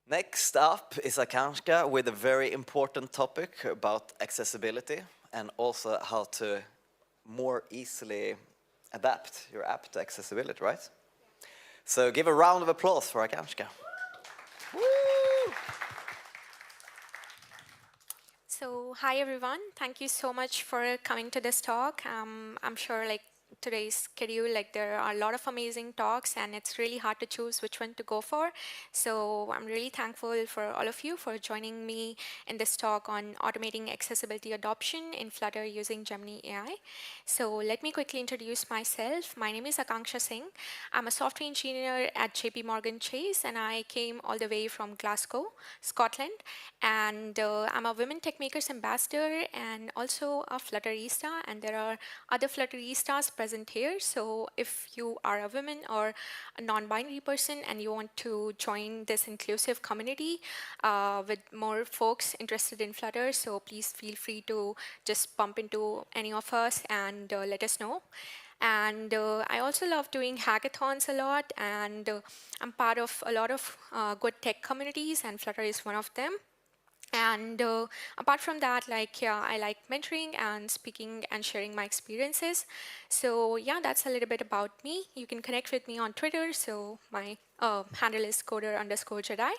Next up is Akanksha with a very important topic about accessibility and also how to more easily adapt your app to accessibility, right? So give a round of applause for Akanksha. So, hi everyone. Thank you so much for coming to this talk. I'm sure today's schedule, there are a lot of amazing talks and it's really hard to choose which one to go for. So I'm really thankful for all of you for joining me in this talk on automating accessibility adoption in Flutter using Gemini AI. So let me quickly introduce myself. My name is Akanksha Singh. I'm a software engineer at JP Morgan Chase and I came all the way from Glasgow, Scotland. And I'm a Women Tech Makers Ambassador and also a Flutterista. And there are other Flutteristas present here. So if you are a woman or a non-binary person and you want to join this inclusive community with more folks interested in Flutter, so please feel free to just bump into any of us and let us know. And I also love doing hackathons a lot, and I'm part of a lot of good tech communities, and Flutter is one of them. And apart from that, yeah, I like mentoring and speaking and sharing my experiences. So yeah, that's a little bit about me. You can connect with me on Twitter. So my handle is coder_Jedi.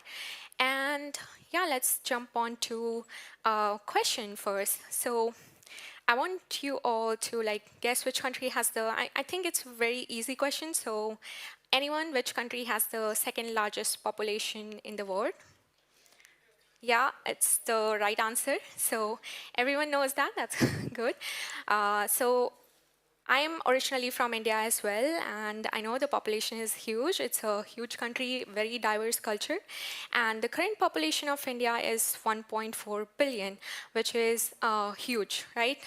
And yeah, let's jump on to question first. So I want you all to guess which country has I think it's a very easy question. So anyone, which country has the second largest population in the world? Yeah, it's the right answer. So everyone knows that. That's good. So I am originally from India as well, and I know the population is huge. It's a huge country, very diverse culture. And the current population of India is 1.4 billion, which is huge, right?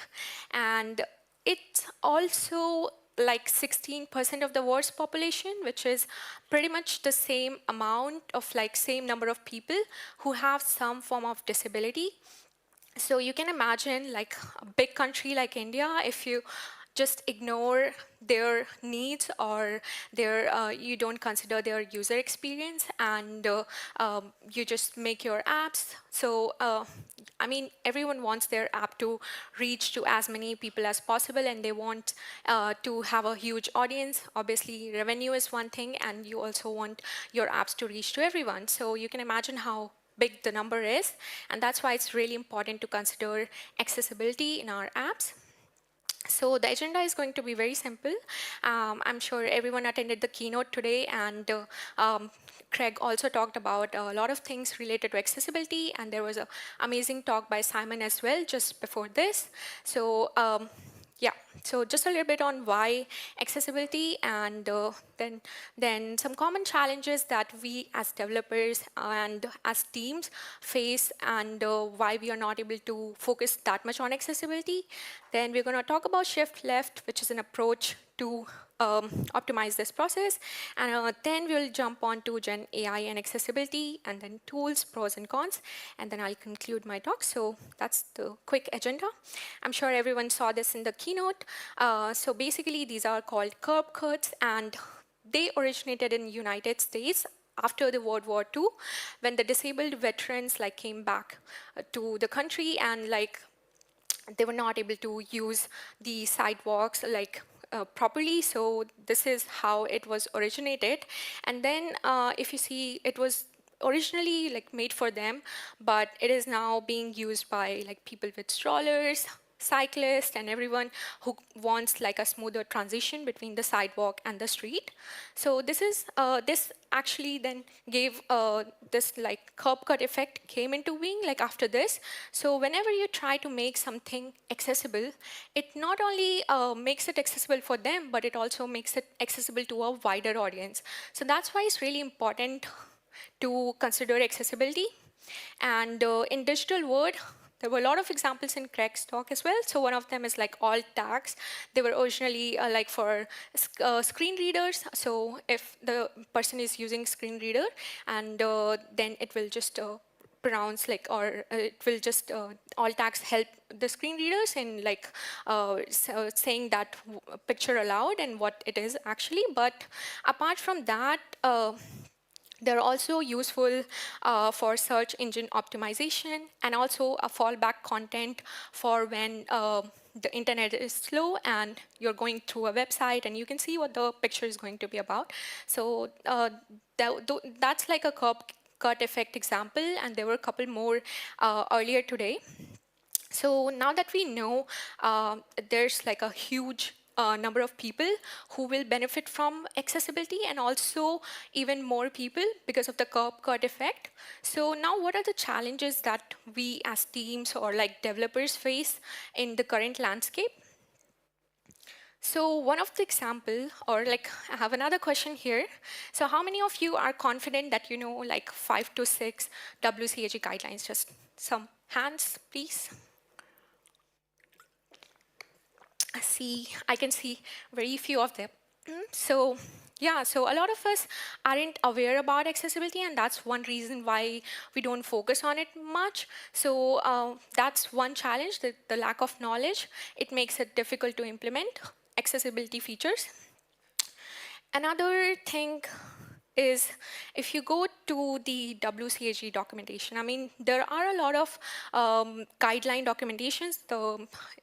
And it's also like 16% of the world's population, which is pretty much the same amount of same number of people who have some form of disability. So you can imagine a big country like India, if you just ignore their needs or you don't consider their user experience and you just make your apps. So I mean, everyone wants their app to reach to as many people as possible, and they want to have a huge audience. Obviously, revenue is one thing, and you also want your apps to reach to everyone. So you can imagine how big the number is, and that's why it's really important to consider accessibility in our apps. So the agenda is going to be very simple. I'm sure everyone attended the keynote today, and Craig also talked about a lot of things related to accessibility, and there was an amazing talk by Simon as well just before this. So yeah, so just a little bit on why accessibility, and then some common challenges that we as developers and as teams face, and why we are not able to focus that much on accessibility. Then we're going to talk about shift left, which is an approach to optimize this process. And then we'll jump on to Gen AI and accessibility, and then tools, pros and cons. And then I'll conclude my talk. So that's the quick agenda. I'm sure everyone saw this in the keynote. So basically, these are called curb cuts, and they originated in the United States after the World War II, when the disabled veterans came back to the country, and they were not able to use the sidewalks properly. So this is how it was originated. And then if you see, it was originally made for them, but it is now being used by people with strollers, cyclists, and everyone who wants a smoother transition between the sidewalk and the street. So this actually then gave this curb cut effect came into being after this. So whenever you try to make something accessible, it not only makes it accessible for them, but it also makes it accessible to a wider audience. So that's why it's really important to consider accessibility. And in digital world, there were a lot of examples in Craig's talk as well. So one of them is alt tags. They were originally for screen readers. So if the person is using screen reader, and then it will just pronounce or it will just alt tags help the screen readers in saying that picture aloud and what it is actually. But apart from that, They're also useful for search engine optimization and also a fallback content for when the internet is slow and you're going through a website and you can see what the picture is going to be about. So that's like a cut effect example, and there were a couple more earlier today. So now that we know there's like a huge number of people who will benefit from accessibility, and also even more people because of the curb cut effect. So now what are the challenges that we as teams or like developers face in the current landscape? So one of the example, or like I have another question here. So how many of you are confident that you know like 5 to 6 WCAG guidelines? Just some hands, please. I can see very few of them. So yeah, so a lot of us aren't aware about accessibility, and that's one reason why we don't focus on it much. So that's one challenge, the lack of knowledge. It makes it difficult to implement accessibility features. Another thing is if you go to the WCAG documentation, I mean, there are a lot of guideline documentations.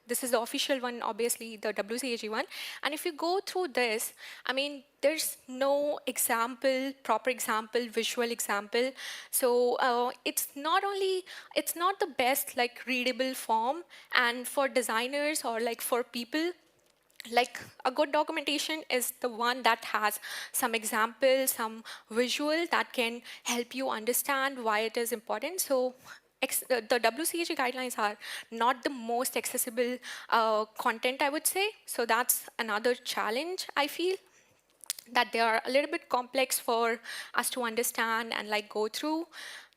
This is the official one, obviously, the WCAG one. And if you go through this, I mean, there's no example, proper example, visual example. So it's not the best like readable form. And for designers or like for people, like a good documentation is the one that has some examples, some visual that can help you understand why it is important. So the WCAG guidelines are not the most accessible content, I would say. So that's another challenge, I feel, that they are a little bit complex for us to understand and like go through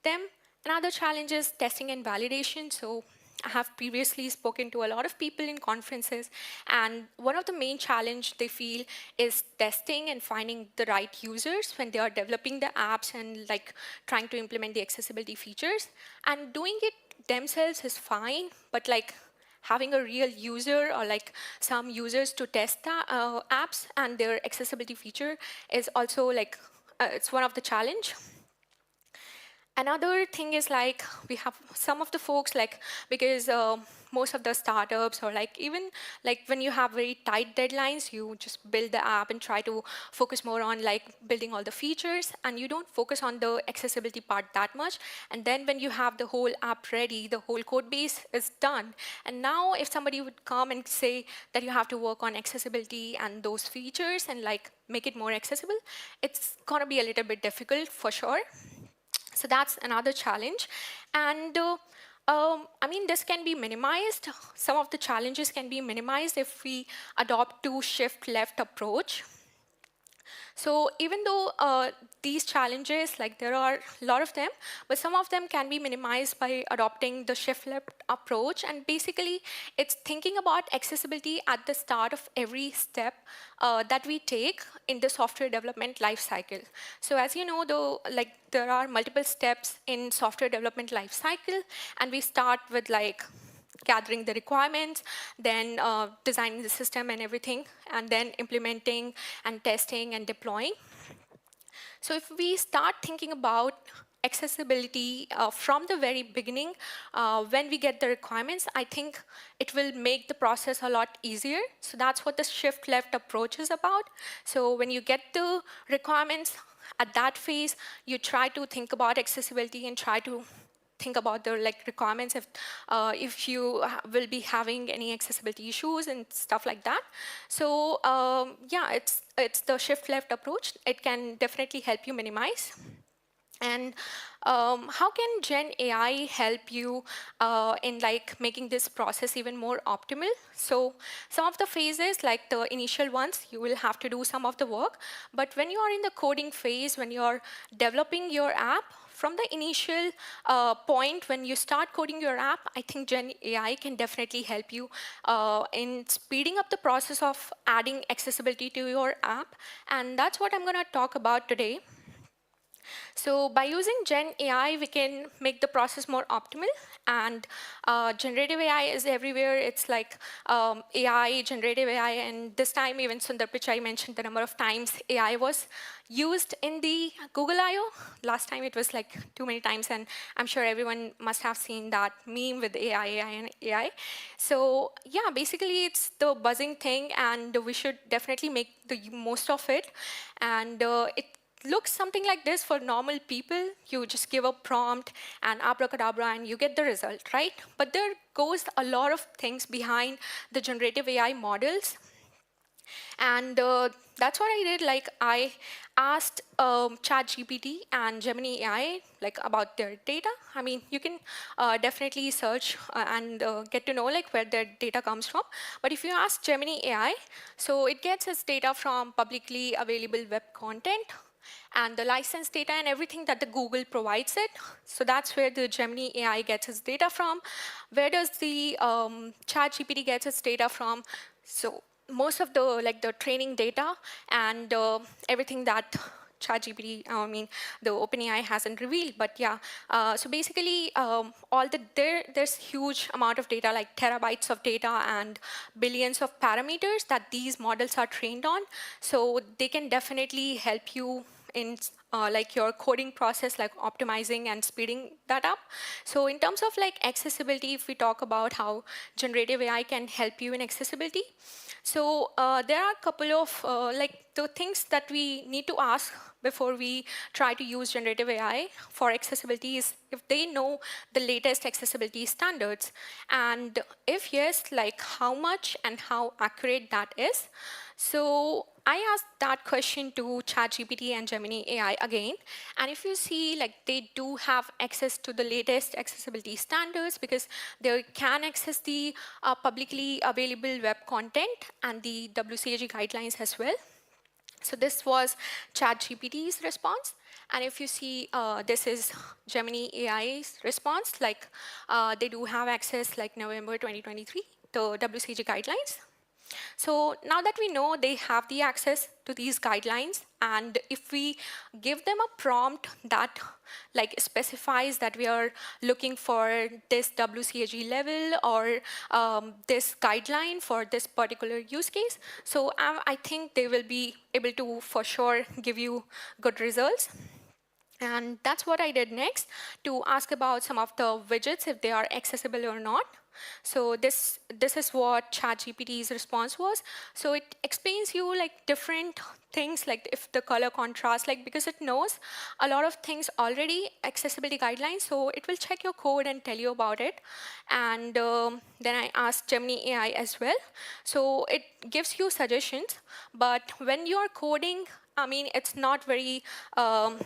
them. Another challenge is testing and validation. So I have previously spoken to a lot of people in conferences, and one of the main challenge they feel is testing and finding the right users when they are developing the apps and like trying to implement the accessibility features. And doing it themselves is fine, but like having a real user or like some users to test the apps and their accessibility feature is also like it's one of the challenge. Another thing is like we have some of the folks like because most of the startups or like even like when you have very tight deadlines, you just build the app and try to focus more on like building all the features, and you don't focus on the accessibility part that much. And then when you have the whole app ready, the whole code base is done. And now if somebody would come and say that you have to work on accessibility and those features and like make it more accessible, it's gonna be a little bit difficult for sure. So that's another challenge. And I mean, this can be minimized. Some of the challenges can be minimized if we adopt to shift left approach. So even though these challenges, like there are a lot of them, but some of them can be minimized by adopting the shift left approach. And basically, it's thinking about accessibility at the start of every step that we take in the software development lifecycle. So as you know, though, like there are multiple steps in software development lifecycle, and we start with like gathering the requirements, then designing the system and everything, and then implementing and testing and deploying. So if we start thinking about accessibility from the very beginning, when we get the requirements, I think it will make the process a lot easier. So that's what the shift left approach is about. So when you get the requirements at that phase, you try to think about accessibility and try to think about the like requirements if you will be having any accessibility issues and stuff like that. So yeah, it's the shift left approach. It can definitely help you minimize. And how can Gen AI help you in like making this process even more optimal? So some of the phases, like the initial ones, you will have to do some of the work. But when you are in the coding phase, when you're developing your app, from the initial point when you start coding your app, I think Gen AI can definitely help you in speeding up the process of adding accessibility to your app. And that's what I'm going to talk about today. So by using Gen AI, we can make the process more optimal. And generative AI is everywhere. It's like AI, generative AI, and this time even Sundar Pichai mentioned the number of times AI was used in the Google I/O. Last time it was like too many times, and I'm sure everyone must have seen that meme with AI, and AI. So yeah, basically it's the buzzing thing, and we should definitely make the most of it. And it looks something like this for normal people. You just give a prompt and abracadabra and you get the result, right? But there goes a lot of things behind the generative AI models. And that's what I did. Like I asked ChatGPT and Gemini AI like about their data. I mean, you can definitely search and get to know like where their data comes from. But if you ask Gemini AI, so it gets its data from publicly available web content and the license data and everything that the Google provides it. So that's where the Gemini AI gets its data from. Where does the ChatGPT gets its data from? So most of the training data and everything that ChatGPT, I mean, the OpenAI hasn't revealed, but yeah. So basically, there's huge amount of data, like terabytes of data and billions of parameters that these models are trained on. So they can definitely help you in like your coding process, like optimizing and speeding that up. So in terms of like accessibility, if we talk about how generative AI can help you in accessibility, so there are a couple of like the things that we need to ask before we try to use generative AI for accessibility is if they know the latest accessibility standards. And if yes, like how much and how accurate that is. So I asked that question to ChatGPT and Gemini AI again. And if you see, like they do have access to the latest accessibility standards because they can access the publicly available web content and the WCAG guidelines as well. So this was ChatGPT's response. And if you see, this is Gemini AI's response, like they do have access like November 2023, the WCAG guidelines. So now that we know they have the access to these guidelines, and if we give them a prompt that like specifies that we are looking for this WCAG level or this guideline for this particular use case, so I think they will be able to for sure give you good results. And that's what I did next to ask about some of the widgets, if they are accessible or not. So this is what ChatGPT's response was. So it explains you like different things, like if the color contrast, like because it knows a lot of things already, accessibility guidelines, so it will check your code and tell you about it. And then I asked Gemini AI as well. So it gives you suggestions, but when you are coding, I mean, it's not very optimal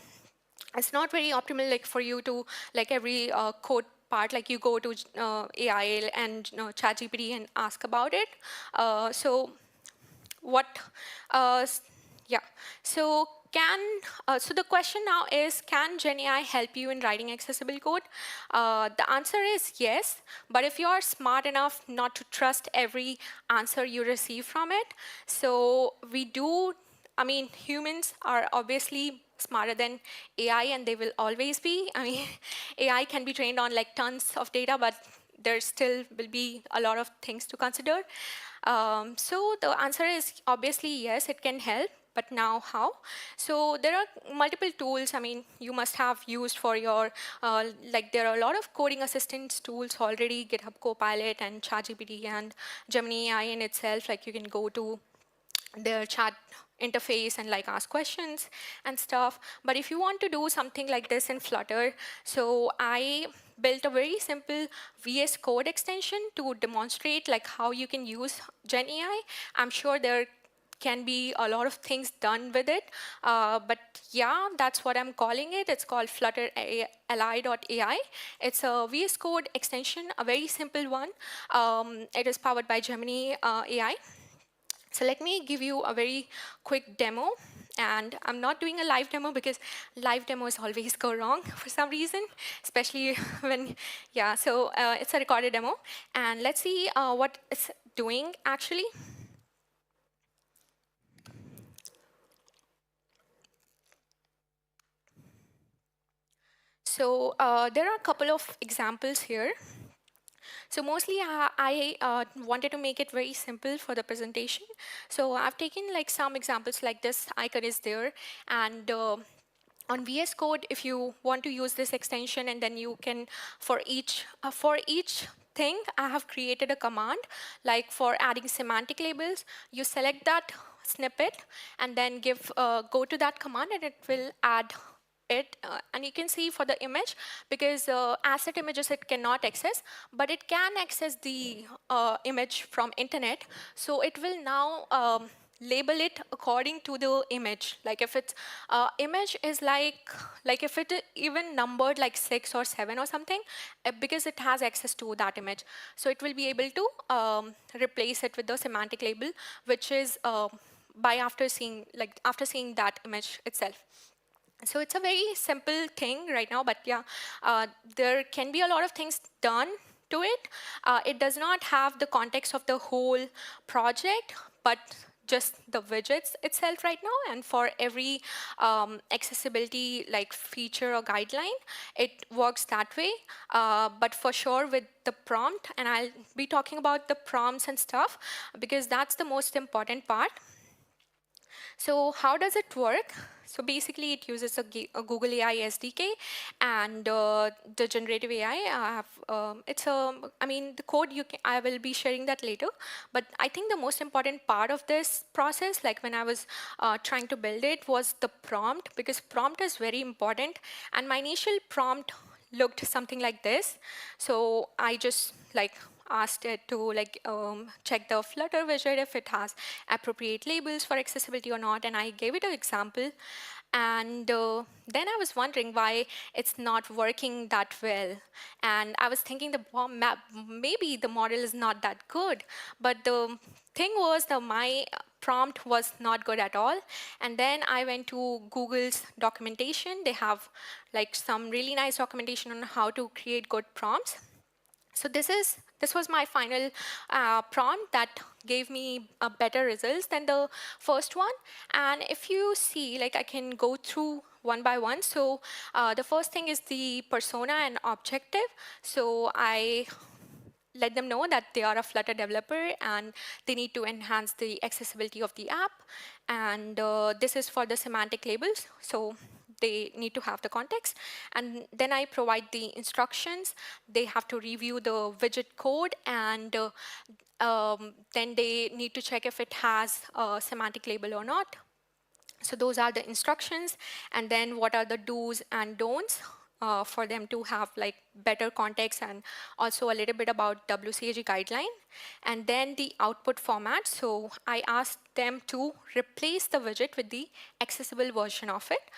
like for you to like every code part, like you go to AI and ChatGPT and ask about it. So what, yeah. So so the question now is, can GenAI help you in writing accessible code? The answer is yes, but if you are smart enough not to trust every answer you receive from it, so I mean, humans are obviously smarter than AI, and they will always be. I mean, AI can be trained on like tons of data, but there still will be a lot of things to consider. So the answer is obviously yes, it can help. But now how? So there are multiple tools, I mean, you must have used for your, like there are a lot of coding assistance tools already, GitHub Copilot and ChatGPT and Gemini AI in itself, like you can go to their chat interface and like ask questions and stuff. But if you want to do something like this in Flutter, so I built a very simple VS Code extension to demonstrate like how you can use Gen AI. I'm sure there can be a lot of things done with it. But yeah, that's what I'm calling it. It's called Flutter li.ai. It's a VS Code extension, a very simple one. It is powered by Gemini AI. So let me give you a very quick demo. And I'm not doing a live demo because live demos always go wrong for some reason, especially when, yeah, so it's a recorded demo. And let's see what it's doing actually. So there are a couple of examples here. So mostly I wanted to make it very simple for the presentation. So I've taken like some examples like this icon is there, and on VS Code, if you want to use this extension, and then you can, for each thing, I have created a command. Like for adding semantic labels, you select that snippet and then go to that command, and it will add it. And you can see for the image, because asset images it cannot access, but it can access the image from internet. So it will now label it according to the image. Like if it's image is like if it even numbered like 6 or 7 or something, because it has access to that image. So it will be able to replace it with the semantic label, which is by after seeing that image itself. So it's a very simple thing right now, but yeah, there can be a lot of things done to it. It does not have the context of the whole project, but just the widgets itself right now. And for every accessibility like feature or guideline, it works that way. But for sure with the prompt, and I'll be talking about the prompts and stuff, because that's the most important part. So how does it work? So basically, it uses a Google AI SDK, and the generative AI. I mean, the code I will be sharing that later. But I think the most important part of this process, like when I was trying to build it, was the prompt, because prompt is very important. And my initial prompt looked something like this. So I just like asked it to check the Flutter widget if it has appropriate labels for accessibility or not, and I gave it an example. And then I was wondering why it's not working that well. And I was thinking maybe the model is not that good. But the thing was that my prompt was not good at all. And then I went to Google's documentation. They have like some really nice documentation on how to create good prompts. So this was my final prompt that gave me better results than the first one. And if you see, like I can go through one by one. So the first thing is the persona and objective. So I let them know that they are a Flutter developer and they need to enhance the accessibility of the app. And this is for the semantic labels. So they need to have the context. And then I provide the instructions. They have to review the widget code, and then they need to check if it has a semantic label or not. So those are the instructions. And then what are the do's and don'ts for them to have like better context, and also a little bit about WCAG guideline. And then the output format. So I asked them to replace the widget with the accessible version of it.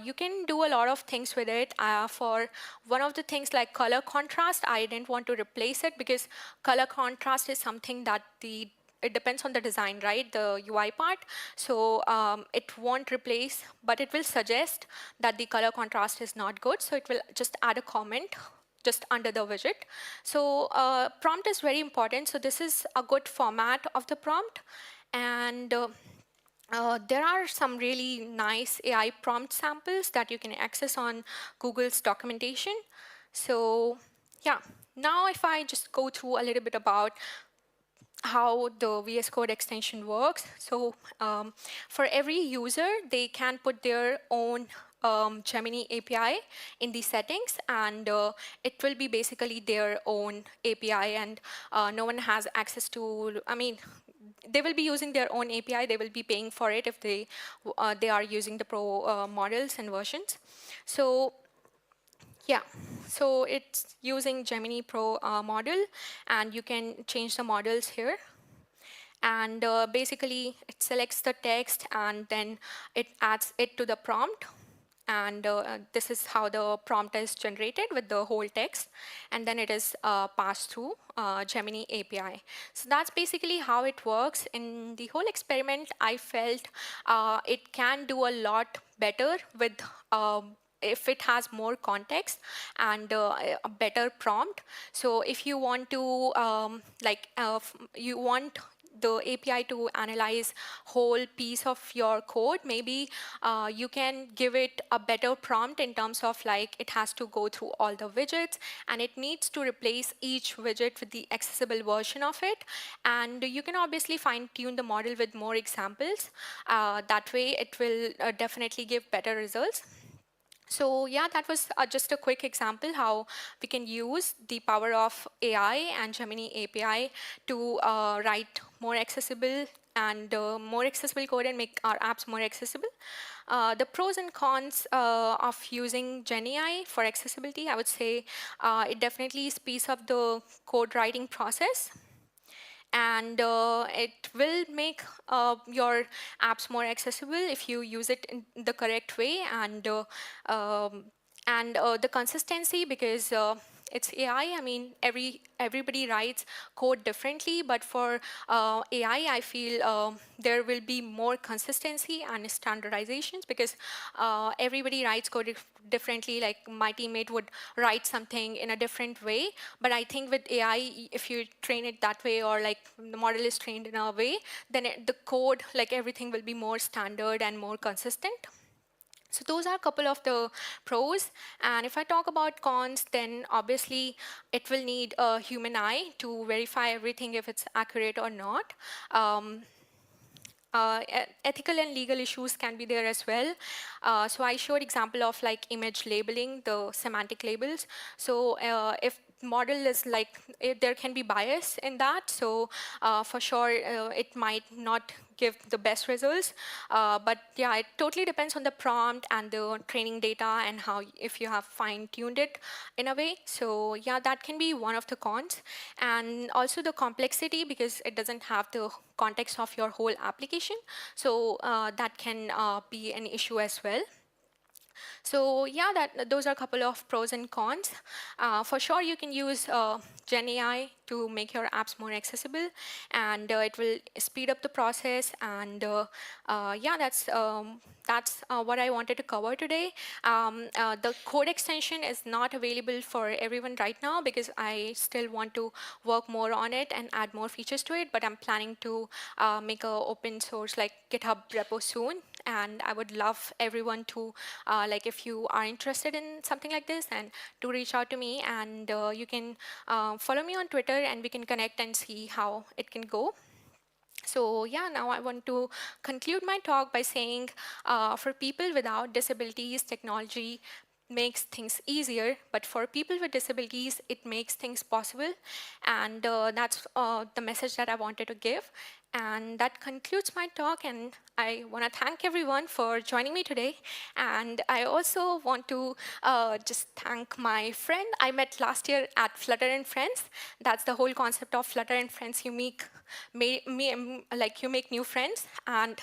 You can do a lot of things with it. For one of the things like color contrast, I didn't want to replace it because color contrast is something that it depends on the design, right? The UI part. So it won't replace, but it will suggest that the color contrast is not good. So it will just add a comment just under the widget. So prompt is very important. So this is a good format of the prompt. And there are some really nice AI prompt samples that you can access on Google's documentation. So yeah, now if I just go through a little bit about how the VS Code extension works. So for every user, they can put their own Gemini API in the settings, and it will be basically their own API, and no one has access to, I mean, they will be using their own API. They will be paying for it if they are using the pro models and versions. So yeah, so it's using Gemini Pro model, and you can change the models here. And basically, it selects the text, and then it adds it to the prompt. And this is how the prompt is generated with the whole text. And then it is passed through Gemini API. So that's basically how it works. In the whole experiment, I felt it can do a lot better with if it has more context and a better prompt. So if you want to you want the API to analyze whole piece of your code. Maybe you can give it a better prompt in terms of like it has to go through all the widgets and it needs to replace each widget with the accessible version of it. And you can obviously fine tune the model with more examples. That way it will definitely give better results. So yeah, that was just a quick example how we can use the power of AI and Gemini API to write more accessible and more accessible code and make our apps more accessible. The pros and cons of using Gemini for accessibility, I would say it definitely speeds up the code writing process, and it will make your apps more accessible if you use it in the correct way, um, and the consistency, because it's AI. I mean, everybody writes code differently, but for I feel there will be more consistency and standardizations, because everybody writes code differently. Like my teammate would write something in a different way, but I think with AI, if you train it that way, or like the model is trained in a way, then the code, like everything will be more standard and more consistent. So those are a couple of the pros. And if I talk about cons, then obviously it will need a human eye to verify everything if it's accurate or not. Ethical and legal issues can be there as well. So I showed example of like image labeling, the semantic labels. So if model is like, if there can be bias in that, so for sure it might not give the best results. But yeah, it totally depends on the prompt and the training data and how, if you have fine-tuned it in a way. So yeah, that can be one of the cons. And also the complexity, because it doesn't have the context of your whole application. So that can be an issue as well. So yeah, those are a couple of pros and cons. For sure, you can use Gen AI to make your apps more accessible, and it will speed up the process. And yeah, that's what I wanted to cover today. The code extension is not available for everyone right now because I still want to work more on it and add more features to it. But I'm planning to make a open source like GitHub repo soon, and I would love everyone to like, if you are interested in something like this, and to reach out to me, and you can follow me on Twitter and we can connect and see how it can go. So yeah, now I want to conclude my talk by saying for people without disabilities, technology makes things easier, but for people with disabilities, it makes things possible. And that's the message that I wanted to give. And that concludes my talk, and I want to thank everyone for joining me today. And I also want to just thank my friend I met last year at Flutter and Friends. That's the whole concept of Flutter and Friends. You like you make new friends, and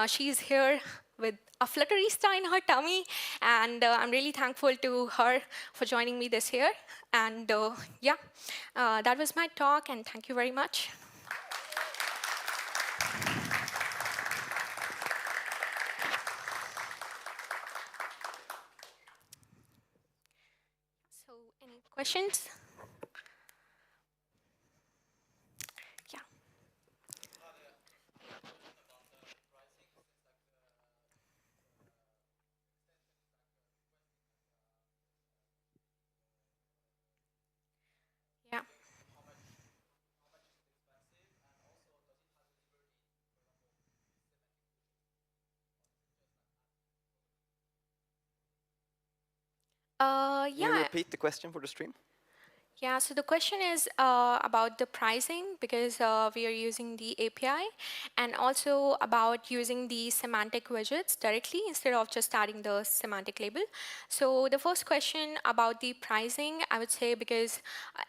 she's here with a Flutterista in her tummy, and I'm really thankful to her for joining me this year. And yeah, that was my talk, and thank you very much. So any questions? Yeah. Yeah. Can you Yeah. repeat the question for the stream? Yeah, so the question is about the pricing, because we are using the API, and also about using the semantic widgets directly instead of just adding the semantic label. So the first question about the pricing, I would say, because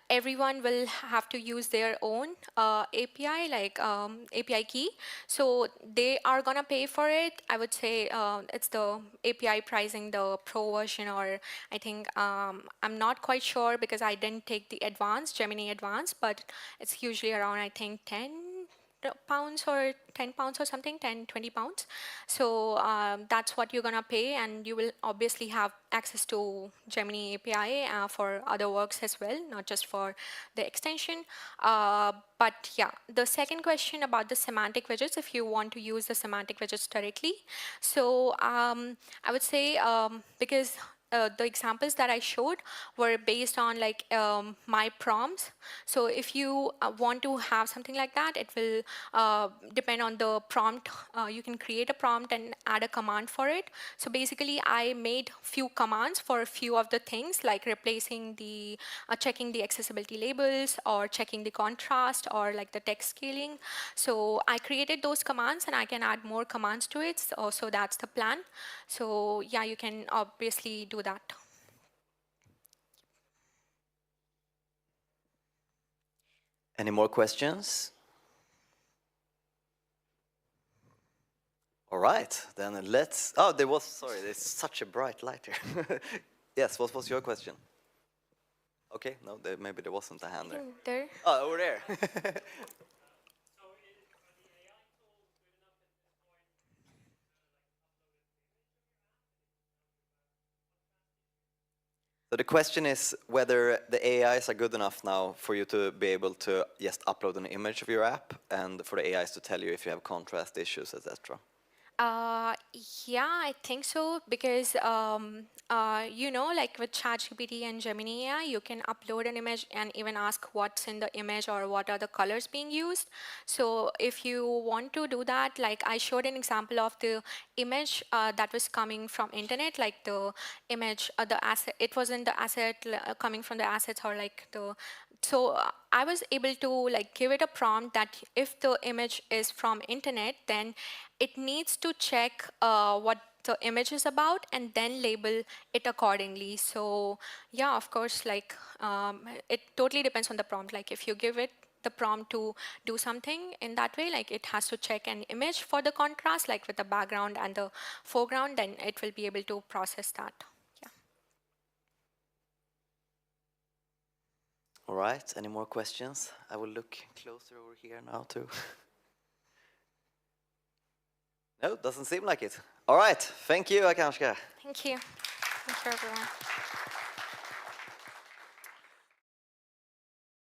everyone will have to use their own API, like API key. So they are going to pay for it. I would say it's the API pricing, the pro version, or I think I'm not quite sure because I didn't take the advanced, Gemini advanced, but it's usually around, I think, 10 pounds or 10 pounds or something, 10, 20 pounds. So that's what you're gonna pay, and you will obviously have access to Gemini API for other works as well, not just for the extension. But yeah, the second question about the semantic widgets, if you want to use the semantic widgets directly. So I would say because the examples that I showed were based on like my prompts. So if you want to have something like that, it will depend on the prompt. You can create a prompt and add a command for it. So basically, I made few commands for a few of the things, like replacing the, checking the accessibility labels, or checking the contrast, or like the text scaling. So I created those commands, and I can add more commands to it. So that's the plan. So yeah, you can obviously do that. Any more questions? All right, then let's. Oh, there was. Sorry, there's such a bright light here. Yes, what was your question? Okay, no, maybe there wasn't a hand there. There. Oh, over there. So the question is whether the AIs are good enough now for you to be able to just upload an image of your app, and for the AIs to tell you if you have contrast issues, etc. Uh, yeah, I think so, because you know, like with ChatGPT and Gemini AI, you can upload an image and even ask what's in the image or what are the colors being used. So if you want to do that, like I showed an example of the image that was coming from internet, like the image, the asset, it was in the asset coming from the assets, or like the, so I was able to like give it a prompt that if the image is from internet, then it needs to check what the image is about and then label it accordingly. So yeah, of course, like it totally depends on the prompt. Like if you give it the prompt to do something in that way, like it has to check an image for the contrast, like with the background and the foreground, then it will be able to process that. Yeah. All right, any more questions? I will look closer over here now too. No, doesn't seem like it. All right, thank you, Akanksha. Thank you. Thank you, everyone.